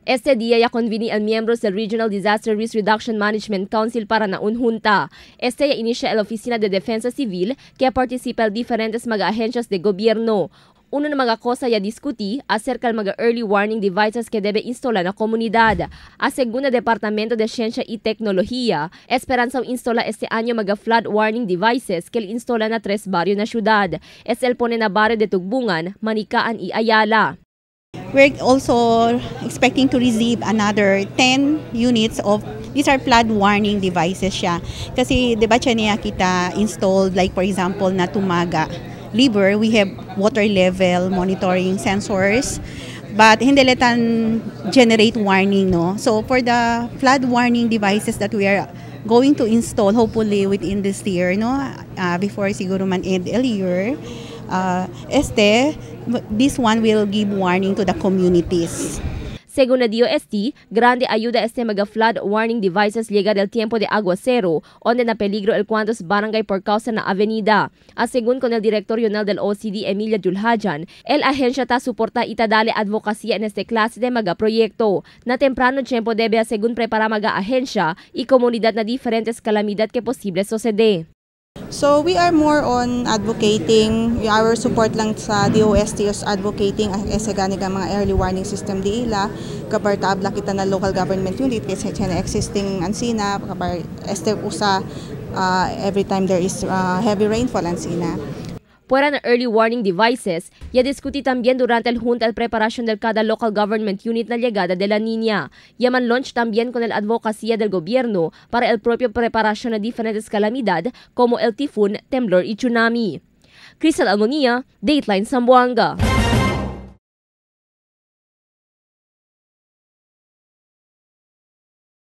Este día ya conveni al miembros del Regional Disaster Risk Reduction Management Council para naunjunta. Este ya inicia la Oficina de Defensa Civil que participa en diferentes mga agencias de gobierno. Uno na mga cosa ya diskuti acerca ng mga early warning devices que debe instalar na komunidad. A segunda Departamento de Ciencia y Tecnología, esperanza instala este año mga flood warning devices que instala na 3 barrio na syudad. Es el pone na barrio de Tugbungan, Manicaan y Ayala. We're also expecting to receive another 10 units of these are flood warning devices siya. Kasi diba siya niya kita installed like for example na Tumaga Liver, we have water level monitoring sensors but hindi letan generate warning no. So for the flood warning devices that we are going to install hopefully within this year no before siguro man end earlier this one will give warning to the communities. Según la DOST, grande ayuda este mga flood warning devices llega del tiempo de aguacero, onde na peligro el cuantos barangay por causa na avenida. Según con el director regional del OCD, Emilia Julhajan, el agencia ta suporta itadale advocacia en este clase de mga proyecto. Na temprano tiempo debe según prepara mga agencia y comunidad na diferentes calamidad que posible sucede. So we are more on advocating, our support lang sa DOST is advocating sa gani mga early warning system di ila kapar tabla kita na local government unit kasi na existing ansina kapar este usa every time there is heavy rainfall ansina. Fuera de early warning devices, ya discutí también durante el junta el preparación del cada local government unit na llegada de la Niña. Yaman launch también con el advocacia del gobierno para el propio preparación de diferentes calamidad como el tifón, temblor y tsunami. Crystal Almonía, Dateline Zamboanga.